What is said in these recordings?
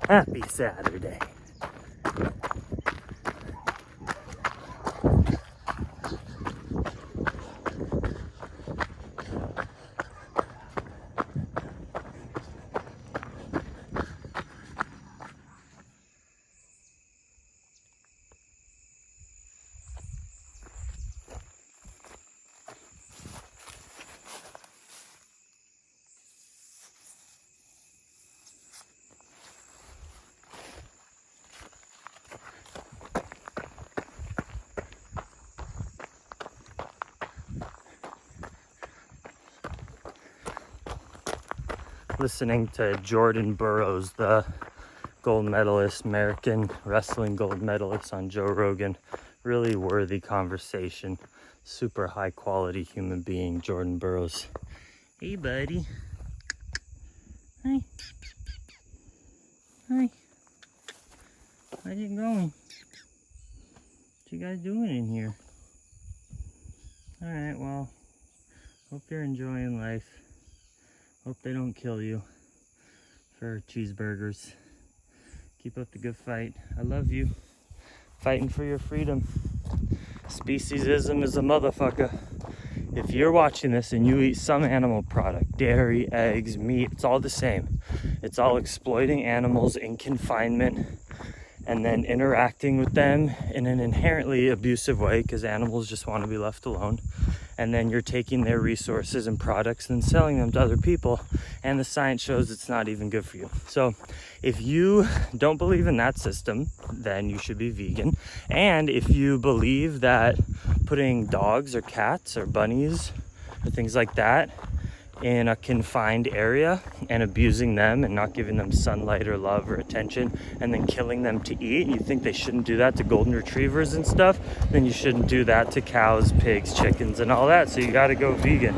Happy Saturday. Listening to Jordan Burroughs, the gold medalist, American wrestling gold medalist, on Joe Rogan. Really worthy conversation. Super high quality human being, Jordan Burroughs. Hey, buddy. Hi. Hi. How's it going? What you guys doing in here? Alright, well, hope you're enjoying life. Hope they don't kill you for cheeseburgers. Keep up the good fight. I love you. Fighting for your freedom. Speciesism is a motherfucker. If you're watching this and you eat some animal product, dairy, eggs, meat, it's all the same. It's all exploiting animals in confinement and then interacting with them in an inherently abusive way because animals just want to be left alone. And then you're taking their resources and products and selling them to other people, and the science shows it's not even good for you. So if you don't believe in that system, then you should be vegan. And if you believe that putting dogs or cats or bunnies or things like that in a confined area and abusing them and not giving them sunlight or love or attention and then killing them to eat, you think they shouldn't do that to golden retrievers and stuff, then you shouldn't do that to cows, pigs, chickens, and all that. So you got to go vegan.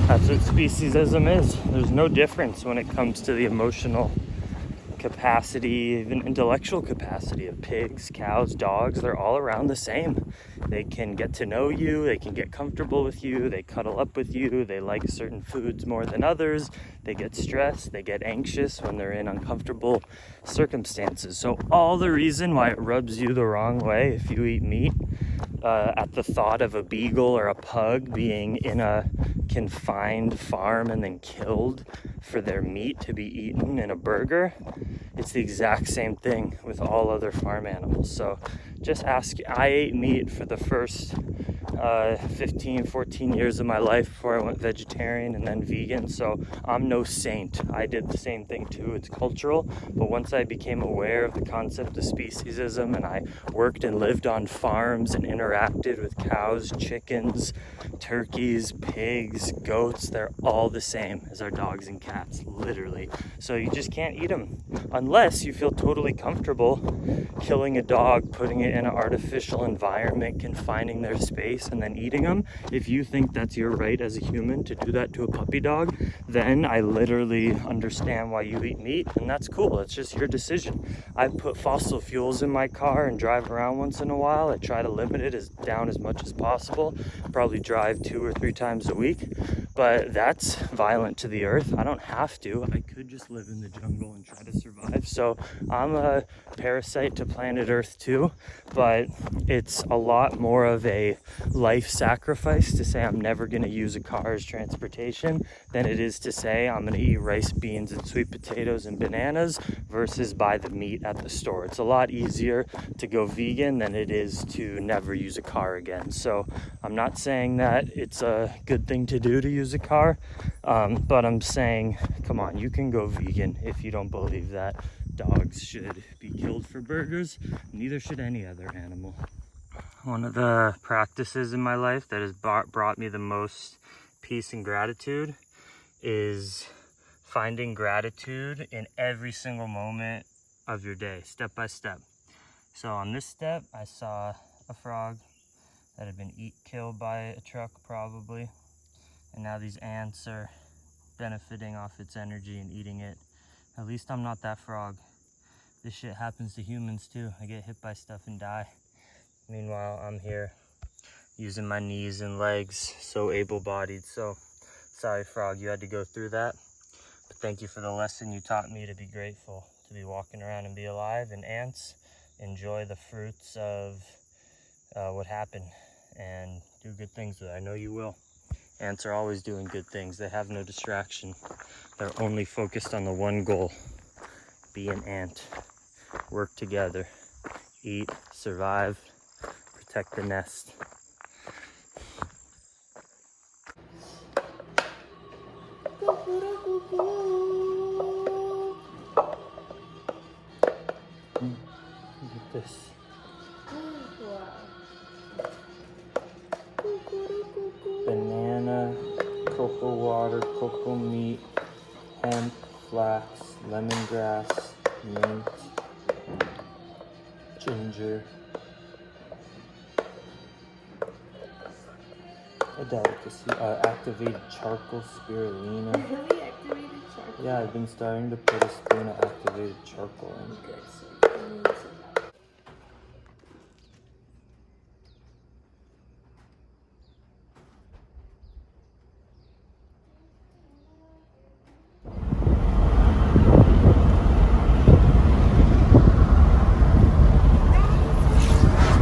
That's what speciesism is. There's no difference when it comes to the emotional capacity, even intellectual capacity of pigs, cows, dogs. They're all around the same. They can get to know you, they can get comfortable with you, they cuddle up with you, they like certain foods more than others, they get stressed, they get anxious when they're in uncomfortable circumstances. So all the reason why it rubs you the wrong way if you eat meat at the thought of a beagle or a pug being in a confined farm and then killed for their meat to be eaten in a burger, it's the exact same thing with all other farm animals. So just ask. I ate meat for the first 14 years of my life before I went vegetarian and then vegan, so I'm no saint. I did the same thing too. It's cultural, but once I became aware of the concept of speciesism and I worked and lived on farms and interacted with cows, chickens, turkeys, pigs, goats, they're all the same as our dogs and cats, literally. So you just can't eat them unless you feel totally comfortable killing a dog, putting it in an artificial environment, confining their space, and then eating them. If you think that's your right as a human to do that to a puppy dog, then I literally understand why you eat meat, and that's cool. It's just your decision. I put fossil fuels in my car and drive around once in a while. I try to limit it down as much as possible. Probably drive 2 or 3 times a week, but that's violent to the earth. I don't have to. I could just live in the jungle and try to survive. So I'm a parasite to planet Earth too, but it's a lot more of a life sacrifice to say I'm never going to use a car as transportation than it is to say I'm going to eat rice, beans, and sweet potatoes and bananas versus buy the meat at the store. It's a lot easier to go vegan than it is to never use a car again. So I'm not saying that it's a good thing to do to use a car, but I'm saying, come on, you can go vegan if you don't believe that dogs should be killed for burgers. Neither should any other animal. One of the practices in my life that has brought me the most peace and gratitude is finding gratitude in every single moment of your day, step by step. So on this step, I saw a frog that had been killed by a truck probably, and now these ants are benefiting off its energy and eating it. At least I'm not that frog. This shit happens to humans too. I get hit by stuff and die. Meanwhile, I'm here using my knees and legs, so able-bodied. So sorry, frog, you had to go through that. But thank you for the lesson you taught me to be grateful, to be walking around and be alive. And ants, enjoy the fruits of what happened and do good things with it. I know you will. Ants are always doing good things. They have no distraction. They're only focused on the one goal. Be an ant. Work together. Eat, survive, protect the nest. Look at this. Banana, cocoa water, cocoa meat, hemp, flax, lemongrass, mint, ginger. A delicacy. Activated charcoal spirulina. Really activated charcoal? Yeah, I've been starting to put a spoon of activated charcoal in. Good. So you can use it.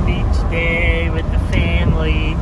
Beach day with the family.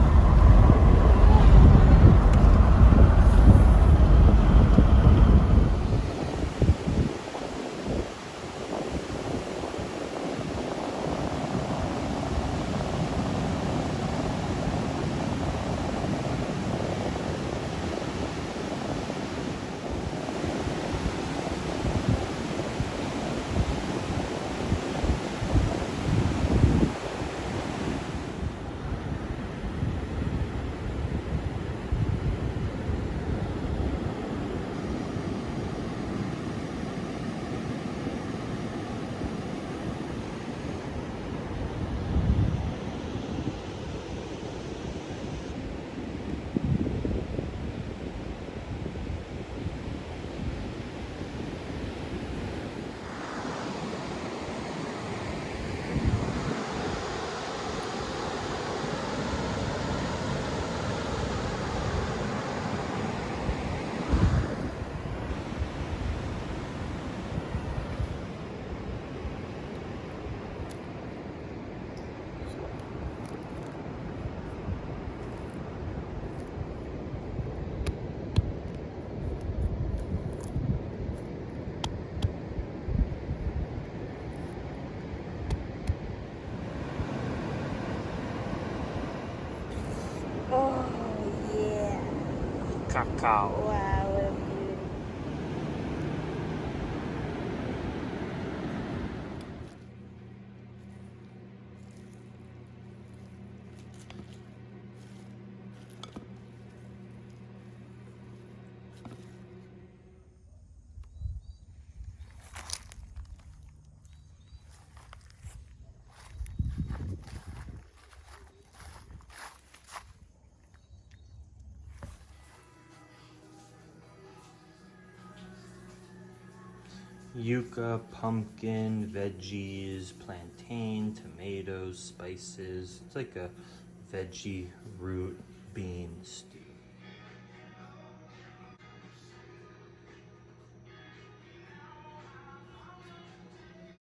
Oh, yeah. Cacao. Wow, what a beauty. Yuca, pumpkin, veggies, plantain, tomatoes, spices. It's like a veggie root bean stew.